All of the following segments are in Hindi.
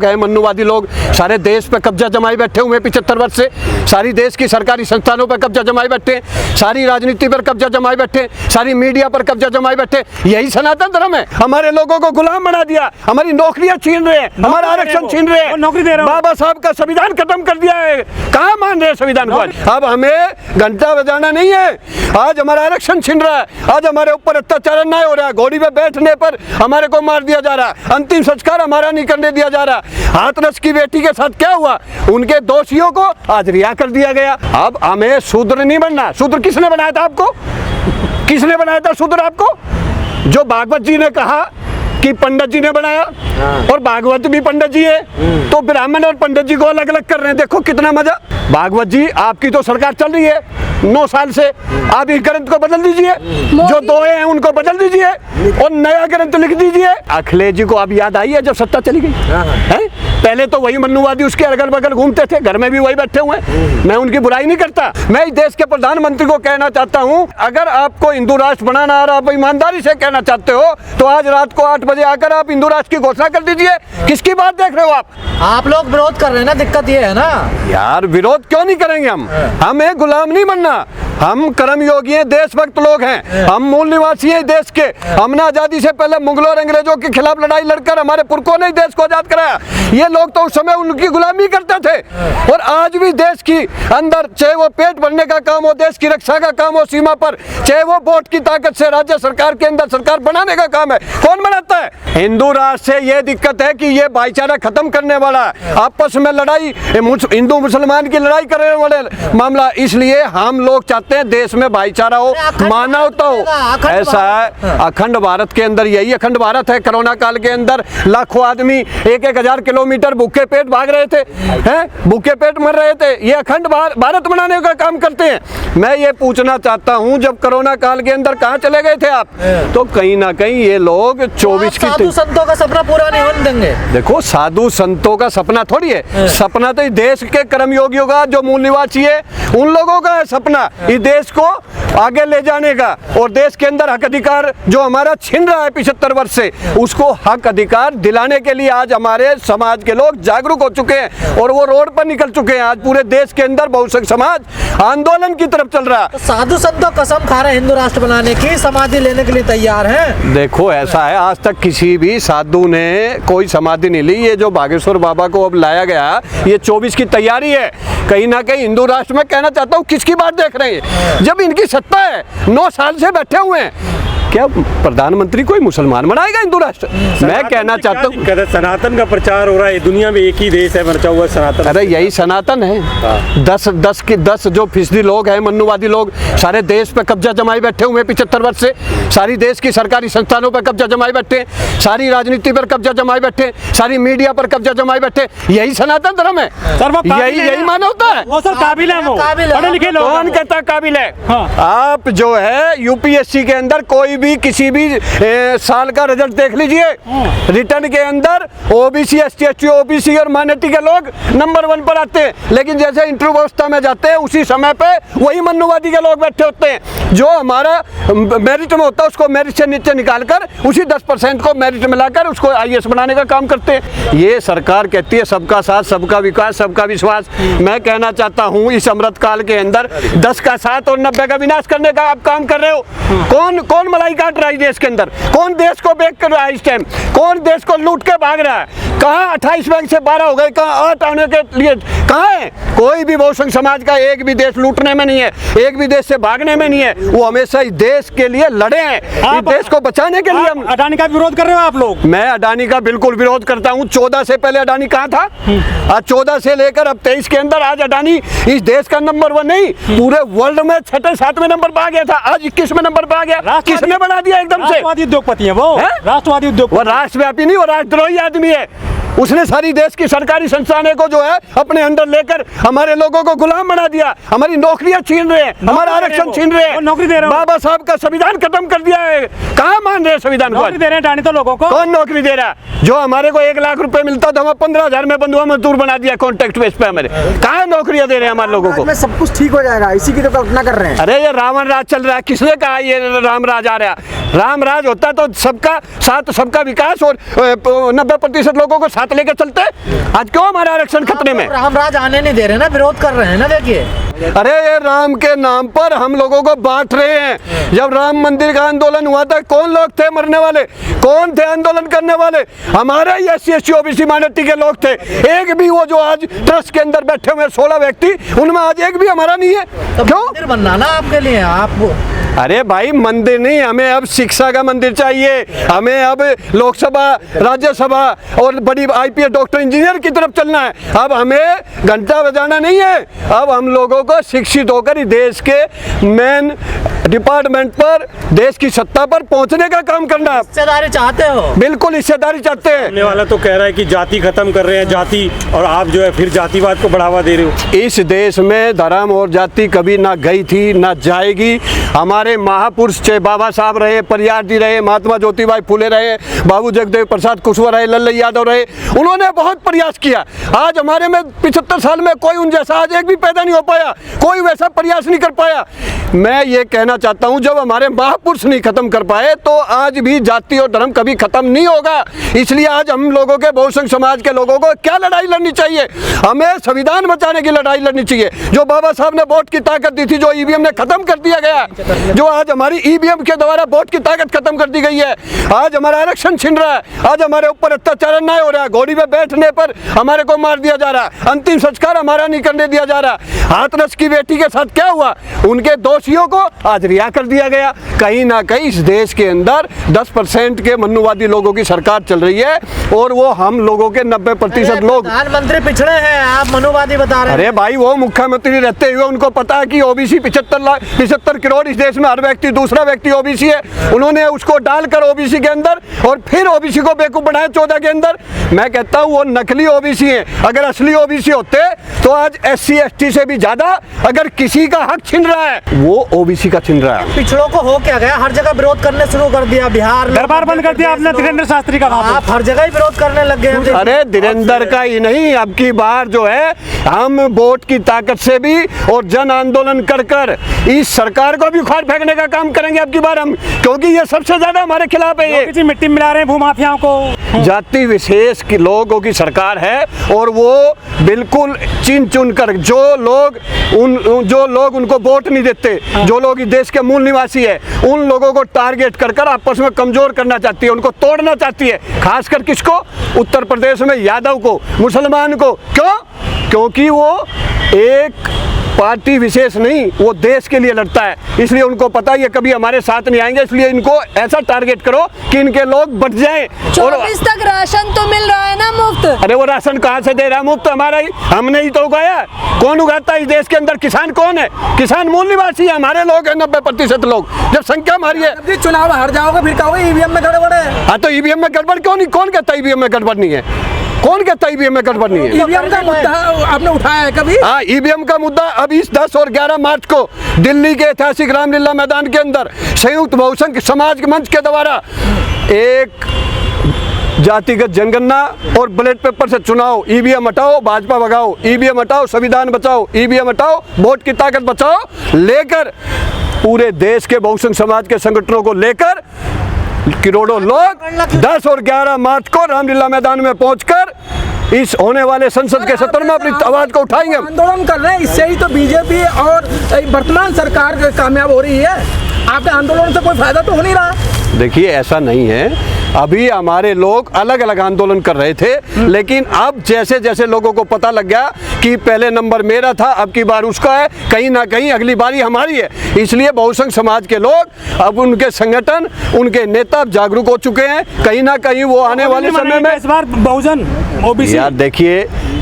गए मन्नुवादी लोग सारे देश पे कब्जा जमाए बैठे हुए 75 वर्ष से, सारी देश की सरकारी संस्थानों पर कब्जा जमाए बैठे, सारी राजनीति पर कब्जा जमाए बैठे, सारी मीडिया पर कब्जा जमाए बैठे। यही सनातन धर्म है। हमारे लोगों को गुलाम बना दिया, हमारी नौकरियां छीन रहे हैं, हमारा आरक्षण छीन रहे हैं, नौकरी दे रहे हैं। बाबा साहब का संविधान खत्म कर दिया है। कहाँ मान रहे हैं संविधान को? अब हमें घंटा बजाना नहीं है। आज हमारा आरक्षण छीन रहा है, आज हमारे ऊपर अत्याचार अन्याय हो रहा है। घोड़ी पे बैठने पर हमारे को मार दिया जा रहा है, अंतिम संस्कार हमारा नहीं करने दिया जा रहा। हाथरस की बेटी के साथ क्या हुआ? उनके दोषियों को आज रिहा कर दिया गया। अब हमें शूद्र नहीं बनना। शूद्र किसने बनाया था आपको? किसने बनाया था शूद्र आपको? जो भागवत जी ने कहा कि पंडित जी ने बनाया, और भागवत भी पंडित जी है, तो ब्राह्मण और पंडित जी को अलग अलग कर रहे हैं। देखो कितना मजा। भागवत जी आपकी तो सरकार चल रही है 9 साल से, आप इस ग्रंथ को बदल दीजिए, जो दोहे हैं उनको बदल दीजिए और नया ग्रंथ लिख दीजिए। अखिलेश जी को अब याद आई है जब सत्ता चली गई है? पहले तो वही मन्नुवादी उसके अगल बगल घूमते थे, घर में भी वही बैठे हुए हैं। मैं उनकी बुराई नहीं करता। मैं इस देश के प्रधानमंत्री को कहना चाहता हूं, अगर आपको हिंदू राष्ट्र बनाना और आप ईमानदारी से कहना चाहते हो तो आज रात को 8 बजे आकर आप हिंदू राष्ट्र की घोषणा कर दीजिए। किसकी बात देख रहे हो आप लोग विरोध कर रहे हैं ना, दिक्कत ये है ना यार। विरोध क्यों नहीं करेंगे हम? हमें गुलाम नहीं बनना। हम कर्मयोगी हैं, देशभक्त लोग हैं, हम मूल निवासी हैं देश के। हमने आजादी से पहले मुगलों और अंग्रेजों के खिलाफ लड़ाई लड़कर हमारे पुरखों ने देश को आजाद कराया। ये लोग तो उस समय उनकी गुलामी करते थे, और आज भी देश की अंदर चाहे वो पेट भरने का काम हो, देश की रक्षा का काम हो सीमा पर, चाहे वो वोट की ताकत से राज्य सरकार के अंदर सरकार बनाने का काम है, कौन बनाता है? हिंदू राष्ट्र से ये दिक्कत है कि ये भाईचारा खत्म करने वाला है, आपस में लड़ाई, हिंदू मुसलमान की लड़ाई करने वाले मामला। इसलिए हम लोग चाहते हैं देश में भाईचारा हो, मानवता हो। ऐसा है अखंड भारत के अंदर, यही अखंड भारत है। कोरोना काल के अंदर लाखों आदमी 1-1 हजार किलोमीटर भूखे पेट भाग रहे थे, हैं? भूखे पेट मर रहे थे। ये अखंड भारत बनाने का काम करते हैं। मैं ये पूछना चाहता हूं, जब कोरोना काल के अंदर कहां चले गए थे आप? तो कहीं ना कहीं ये लोग 24 की साधु संतों का सपना पूरा नहीं होने देंगे। देखो साधु संतों का सपना थोड़ी है, सपना तो इस देश के कर्मयोगियों का, जो मूल निवासी है उन लोगों का है सपना, इस देश को आगे ले जाने का। और देश के अंदर हक अधिकार जो हमारा छिन रहा है 75 वर्ष से, उसको हक अधिकार दिलाने के लिए आज हमारे समाज के लोग जागरूक हो चुके हैं और वो रोड पर निकल चुके हैं। आज पूरे देश के अंदर बहुसंख्य समाज आंदोलन की तरफ चल रहा है। तो साधु संतों कसम खा रहे हैं हिंदू राष्ट्र बनाने की, समाधि लेने के लिए तैयार हैं। देखो ऐसा है, आज तक किसी भी साधु ने कोई समाधि नहीं ली। ये जो बागेश्वर बाबा को अब लाया गया, ये 24 की तैयारी है। कहीं ना कहीं हिंदू राष्ट्र में कहना चाहता हूँ, किसकी बात देख रहे हैं? जब इनकी सत्ता है, 9 साल से बैठे हुए हैं, क्या प्रधानमंत्री कोई मुसलमान बनाएगा हिंदू राष्ट्र? मैं कहना चाहता हूँ, सनातन का प्रचार हो रहा है, दुनिया में एक ही देश है बचा हुआ सनातन। अरे यही सनातन है। 10 जो फीसदी लोग हैं मन्नुवादी लोग, सारे देश पे कब्जा जमाए बैठे हुए 75 वर्ष से, सारी देश की सरकारी संस्थानों पर कब्जा जमाए बैठे, सारी राजनीति पर कब्जा जमाए बैठे, सारी मीडिया पर कब्जा जमाए बैठे। यही सनातन धर्म है, यही मानवता है। वो सर काबिल है, वो पढ़े लिखे लोग। कौन कहता काबिल है? आप जो है यूपीएससी के अंदर कोई भी किसी भी साल का रिजल्ट देख लीजिए, रिटर्न के अंदर ओबीसी, एसटी, एसटी, ओबीसी और माइनॉरिटी के लोग नंबर 1 पर आते हैं। लेकिन जैसे इंटरव्यू व्यवस्था में जाते हैं, उसी समय पे वही मन्नुवादी के लोग बैठे होते हैं। जो हमारा मेरिट में होता है उसको मेरिट से नीचे निकालकर उसी 10% को मेरिट मिलाकर उसको आईएएस बनाने का काम करते हैं। ये सरकार कहती है सबका साथ, सबका विकास, सबका विश्वास। मैं कहना चाहता हूँ, इस अमृत काल के अंदर 10 का साथ और 90 का विनाश करने का आप काम कर रहे हो। कौन मलाई काट रहा है देश के अंदर? कौन देश को बेच कर रहा है इस टाइम? कौन देश को लूट के भाग रहा है? कहाँ 28 बैंक से 12 हो गए, कहाँ 8 आने के लिए कहाँ है? कोई भी बहुसंख्य समाज का एक भी देश लूटने में नहीं है, एक भी देश से भागने में नहीं है। वो हमेशा इस देश के लिए लड़े हैं, इस देश को बचाने के लिए। हम अडानी का विरोध कर रहे हो आप लोग? मैं अडानी का बिल्कुल विरोध करता हूँ। 14 से पहले अडानी कहाँ था? आज 14 से लेकर अब 23 के अंदर आज अडानी इस देश का नंबर 1 नहीं, पूरे वर्ल्ड में 6-7वें नंबर पर आ गया था, आज 21वें नंबर पर आ गया। किसने बना दिया एकदम से? राष्ट्रवादी उद्योगपति है वो, राष्ट्रवादी उद्योग। वो राष्ट्रव्यापी नहीं, वो राष्ट्रद्रोही आदमी है। उसने सारी देश की सरकारी संस्थानों को जो है अपने अंडर लेकर हमारे लोगों को गुलाम बना दिया, हमारी नौकरियां छीन रहे हैं, हमारा आरक्षण छीन रहे हैं, नौकरी दे रहे हैं, बाबा साहब का संविधान खत्म कर दिया है। कहाँ मान रहे हैं संविधान को? नौकरी दे रहे हैं अडानी तो लोगों को। कौन नौकरी दे रहा है? जो हमारे को 1 लाख रुपए मिलता था, हमें 15,000 में बंधुआ मजदूर बना दिया कॉन्ट्रैक्ट बेस पे। हमारे कहाँ नौकरियां दे रहे हैं हमारे लोगों को? सब कुछ ठीक हो जाएगा, इसी की तो कल्पना कर रहे हैं। अरे ये रावण राज चल रहा है, किसने कहा ये राम राज आ रहा है? राम राज होता तो सबका साथ, सबका विकास और 90% लोगों को साथ हाथ लेकर चलते। आज क्यों हमारा आरक्षण खतरे में? रामराज आने नहीं दे रहे ना, विरोध कर रहे हैं ना, देखिए। अरे ये राम के नाम पर हम लोगों को बांट रहे हैं। जब राम मंदिर का आंदोलन हुआ था कौन लोग थे मरने वाले, कौन थे आंदोलन करने वाले? हमारे ही SC ST OBC माइनॉरिटी के लोग थे। एक भी वो जो आज ट्रस्ट के अंदर बैठे हुए 16 व्यक्ति, उनमें आज एक भी हमारा नहीं है। तो क्यों? मंदिर बनना ना आपके लिए, आप अरे भाई मंदिर नहीं, हमें अब शिक्षा का मंदिर चाहिए। हमें अब लोकसभा, राज्यसभा और बड़ी IPS डॉक्टर इंजीनियर की तरफ चलना है। अब हमें घंटा बजाना नहीं है। अब हम लोगों को शिक्षित होकर ही देश के मेन डिपार्टमेंट पर, देश की सत्ता पर पहुंचने का काम करना है। हिस्सेदारी चाहते हो? बिल्कुल हिस्सेदारी चाहते हैं। सामने वाला तो कह रहा है कि जाति खत्म कर रहे हैं, जाति, और आप जो है फिर जातिवाद को बढ़ावा दे रहे हो। इस देश में धर्म और जाति कभी ना गई थी ना जाएगी। हमारे महापुरुष चाहे बाबा साहब रहे, परियार जी रहे, महात्मा ज्योतिबाई फुले रहे, बाबू जगदेव प्रसाद कुशवाहा रहे, लल्लू यादव रहे, उन्होंने बहुत प्रयास किया। आज हमारे में 75 साल में कोई उन जैसा आज एक भी पैदा नहीं हो पाया, कोई वैसा प्रयास नहीं कर पाया। मैं ये कहना चाहता हूं जब हमारे महापुरुष नहीं खत्म कर पाए तो आज भी जाति और धर्म कभी खत्म नहीं होगा। इसलिए आज हम लोगों के बहुसंख्य समाज के लोगों को क्या लड़ाई लड़नी चाहिए? हमें संविधान बचाने की लड़ाई लड़नी चाहिए। जो बाबा साहब ने वोट की ताकत दी थी, जो EVM ने खत्म कर दिया गया, जो आज हमारी EVM के द्वारा वोट की ताकत खत्म कर दी गई है। आज हमारा आरक्षण छिन रहा है, आज हमारे ऊपर अत्याचार अन्याय हो रहा है। घोड़ी पे बैठने पर हमारे को मार दिया जा रहा है, अंतिम संस्कार हमारा नहीं करने दिया जा रहा। हाथरस की बेटी के साथ क्या हुआ? उनके दोषियों को आज रिहा कर दिया गया। कहीं ना कहीं इस देश के अंदर 10% के मनुवादी लोगों की सरकार चल रही है और वो हम लोगों के 90% लोग। प्रधानमंत्री पिछड़े हैं, आप मनुवादी बता रहे हैं। अरे भाई वो मुख्यमंत्री रहते हुए उनको पता है कि OBC 75 करोड़ इस देश में, हर व्यक्ति दूसरा व्यक्ति OBC है। उन्होंने उसको डालकर OBC के अंदर और फिर OBC को बेवकूफ बनाया 14 के अंदर। मैं कहता हूँ वो नकली OBC है। अगर असली OBC होते तो आज SC ST से भी ज्यादा अगर किसी का हक छिन रहा है वो OBC का छिन रहा है। पिछड़ों को हो क्या गया? हर जगह विरोध करने शुरू कर दिया। बिहार दरबार बंद कर दिया आपने धीरेन्द्र शास्त्री का। आप हर जगह ही विरोध करने लग गए। अरे धीरेन्द्र का ही नहीं, अब की बार जो है हम वोट की ताकत से भी और जन आंदोलन कर कर इस सरकार को भी उखाड़ फेंकने का काम करेंगे अब की बार हम, क्योंकि ये सबसे ज्यादा हमारे खिलाफ है। ये मिट्टी मिला रहे हैं भूमाफियाओं को। जाति विशेष की लोगों की सरकार है और वो बिल्कुल चुन चुन कर जो लोग उनको वोट नहीं देते, जो लोग इस देश के मूल निवासी है, उन लोगों को टारगेट कर कर आपस में कमजोर करना चाहती है, उनको तोड़ना चाहती है। खासकर किसको? उत्तर प्रदेश में यादव को, मुसलमान को। क्यों? क्योंकि वो एक पार्टी विशेष नहीं, वो देश के लिए लड़ता है। इसलिए उनको पता है ये कभी हमारे साथ नहीं आएंगे, इसलिए इनको ऐसा टारगेट करो कि इनके लोग बच जाएं। 24 तक राशन तो मिल रहा है ना मुफ्त? अरे वो राशन कहाँ से दे रहा है? मुफ्त हमारा ही, हमने ही तो उगाया। कौन उगाता है इस देश के अंदर? किसान कौन है? किसान मूल निवासी है, हमारे लोग हैं 90% लोग। जब संख्या हमारी है, चुनाव हार जाओगे फिर कहोगे EVM में गड़बड़ है। हाँ तो EVM में गड़बड़ क्यों नहीं? कौन कहता है EVM में गड़बड़ नहीं है? कौन कहता है EVM में गड़बड़ नहीं है? EVM का मुद्दा आपने उठाया है कभी? हाँ EVM का मुद्दा अब इस 10 और 11 मार्च को दिल्ली के ऐतिहासिक रामलीला मैदान के अंदर संयुक्त बहुसंख्य समाज मंच के द्वारा एक जातिगत जनगणना और बैलेट पेपर से चुनाव, EVM हटाओ भाजपा भगाओ, EVM हटाओ संविधान बचाओ, EVM हटाओ वोट की ताकत बचाओ लेकर पूरे देश के बहुसंख्य समाज के संगठनों को लेकर करोड़ों लोग 10 और 11 मार्च को रामलीला मैदान में पहुंचकर इस होने वाले संसद के सत्र में अपनी आवाज को उठाएंगे। आंदोलन कर रहे हैं, इससे ही तो बीजेपी और वर्तमान सरकार कामयाब हो रही है। आपके आंदोलन से कोई फायदा तो हो नहीं रहा। देखिए ऐसा नहीं है, अभी हमारे लोग अलग अलग आंदोलन कर रहे थे, लेकिन अब जैसे जैसे लोगों को पता लग गया कि पहले नंबर मेरा था, अब की बार उसका है, कहीं ना कहीं अगली बारी हमारी है, इसलिए बहुसंख्य समाज के लोग अब उनके संगठन, उनके नेता जागरूक हो चुके हैं। कहीं ना कहीं वो आने वाले समय में इस बार बहुजन OBC। यार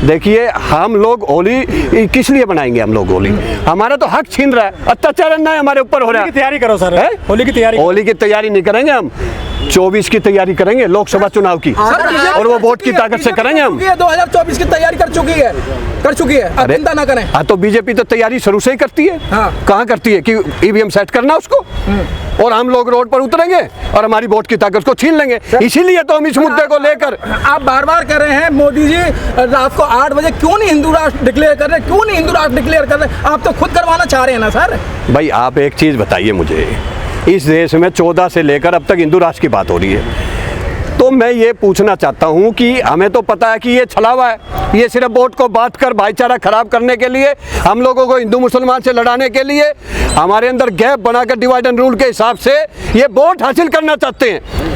देखिए हम लोग होली किस लिए बनाएंगे? हम लोग होली, हमारा तो हक छीन रहा है, अत्याचार अन्याय हमारे ऊपर हो रहा है। तैयारी करो सर, होली की तैयारी नहीं करेंगे हम, 24 की तैयारी करेंगे लोकसभा चुनाव की, और वो वोट की ताकत से करेंगे हम। 2024 की तैयारी कर चुकी है, अब चिंता ना करें। हाँ तो बीजेपी तो तैयारी शुरू से ही करती है। हाँ। कहाँ करती है कि EVM सेट करना उसको, और हम लोग रोड पर उतरेंगे और हमारी वोट की ताकत को छीन लेंगे। इसीलिए तो हम इस मुद्दे को लेकर आप बार बार कह रहे हैं मोदी जी रात को 8 बजे क्यों नहीं हिंदू राष्ट्र डिक्लेयर कर रहे, क्यों नहीं हिंदू राष्ट्र डिक्लेयर कर रहे? आप तो खुद करवाना चाह रहे हैं ना सर। भाई आप एक चीज बताइए मुझे, इस देश में 14 से लेकर अब तक हिंदू राष्ट्र की बात हो रही है, तो मैं ये पूछना चाहता हूँ कि हमें तो पता है कि ये छलावा है, ये सिर्फ वोट को बांट कर भाईचारा खराब करने के लिए, हम लोगों को हिंदू मुसलमान से लड़ाने के लिए, हमारे अंदर गैप बनाकर डिवाइड एंड रूल के हिसाब से ये वोट हासिल करना चाहते हैं।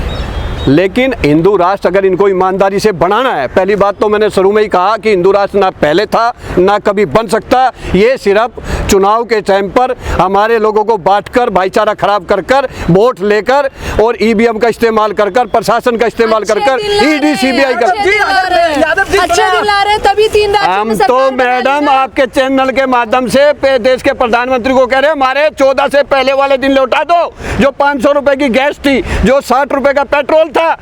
लेकिन हिंदू राष्ट्र अगर इनको ईमानदारी से बनाना है, पहली बात तो मैंने शुरू में ही कहा कि हिंदू राष्ट्र ना पहले था ना कभी बन सकता, ये सिर्फ चुनाव के टाइम पर हमारे लोगों को बांटकर भाईचारा खराब कर कर वोट लेकर और ईवीएम का इस्तेमाल कर कर प्रशासन का इस्तेमाल कर कर ईडी सीबीआई कर अच्छे दिन ला रहे हैं, तभी 3 राज्यों हम में तो सरकार बना मैडम दी है। आपके चैनल के माध्यम से देश के प्रधानमंत्री को कह रहे हैं हमारे 14 से पहले वाले दिन लौटा दो, जो 500 रुपए की गैस थी, जो 60 रुपए का पेट्रोल था,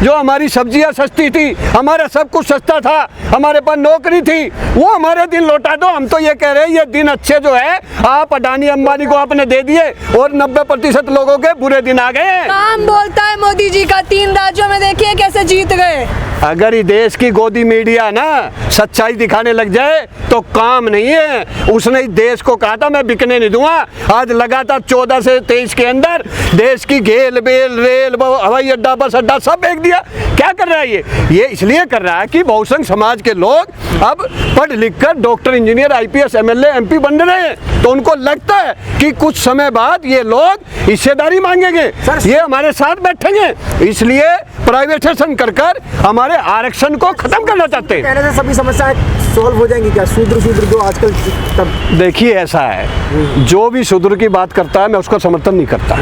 जो हमारी सब्जियां सस्ती थी, हमारा सब कुछ सस्ता था, हमारे पास नौकरी थी, वो हमारे दिन लौटा दो। हम तो ये कह रहे हैं ये दिन अच्छे जो है आप अडानी अंबानी को आपने दे दिए और 90% लोगों के बुरे दिन आ गए। काम बोलता है मोदी जी का, 3 राज्यों में देखिए कैसे जीत गए। अगर ये देश की गोदी मीडिया ना सच्चाई दिखाने लग जाए तो काम नहीं है। उसने इस देश को कहा था मैं बिकने नहीं दूंगा, आज लगातार 14 से 23 के अंदर देश की घेल बेल रेल हवाई अड्डा बस अड्डा सब बेच दिया। क्या कर रहा है ये इसलिए कर रहा है कि बहुसंख्य समाज के लोग अब पढ़ लिख कर doctor engineer IPS MLA MP बन रहे हैं, तो उनको लगता है कि कुछ समय बाद ये लोग हिस्सेदारी मांगेंगे, ये हमारे साथ बैठेंगे, इसलिए प्राइवेटाइजेशन कर कर हमारे आरक्षण को खत्म करना चाहते हैं। कहने से सभी समस्याएं सॉल्व हो जाएंगी क्या? शूद्र जो आजकल तब देखिए ऐसा है, जो भी शूद्र की बात करता है मैं उसका समर्थन नहीं करता।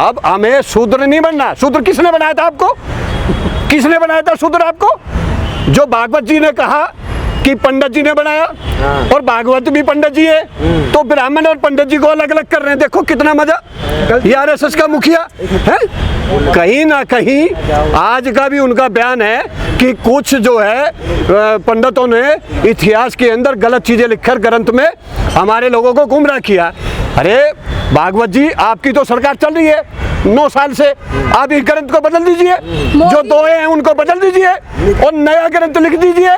अब हमें शूद्र नहीं बनना। शूद्र किसने बनाया था आपको? किसने बनाया था शूद्र आपको? जो भागवत जी ने कहा कि पंडित जी ने बनाया, और भागवत भी पंडित जी है, तो ब्राह्मण और पंडित जी को अलग अलग कर रहे हैं। देखो कितना मजा, ये आरएसएस का मुखिया है। कहीं ना कहीं आज का भी उनका बयान है कि कुछ जो है पंडितों ने इतिहास के अंदर गलत चीजें लिखकर ग्रंथ में हमारे लोगों को गुमराह किया। अरे भागवत जी आपकी तो सरकार चल रही है 9 साल से, आप इस ग्रंथ को बदल दीजिए, जो दोहे हैं उनको बदल दीजिए और नया ग्रंथ लिख दीजिए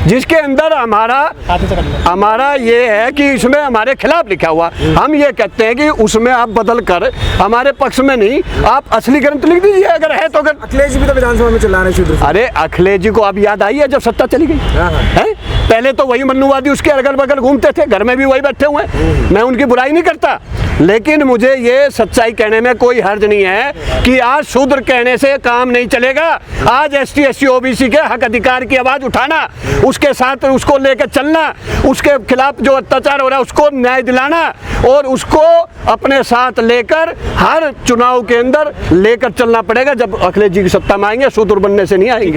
जिसके अंदर हमारा ये है कि इसमें हमारे खिलाफ लिखा हुआ। हम ये कहते हैं कि उसमें आप बदल कर हमारे पक्ष में नहीं, आप असली ग्रंथ लिख दीजिए अगर है तो। अगर अखिलेश जी भी तो विधानसभा में चला रहे शूद्र। अरे अखिलेश जी को अब याद आई है जब सत्ता चली गई है? पहले तो वही मन्नुवादी उसके अगल बगल घूमते थे, घर में भी वही बैठे हुए हैं। मैं उनकी बुराई नहीं करता, लेकिन मुझे ये सच्चाई कहने में कोई हर्ज नहीं है कि आज शूद्र कहने से काम नहीं चलेगा। आज एसटी एससी ओबीसी के हक अधिकार की आवाज उठाना, उसके साथ उसको लेकर चलना, उसके खिलाफ जो अत्याचार हो रहा है उसको न्याय दिलाना और उसको अपने साथ लेकर हर चुनाव के अंदर लेकर चलना पड़ेगा। जब अखिलेश जी की सत्ता में आएंगे, शूद्र बनने से नहीं आएंगे।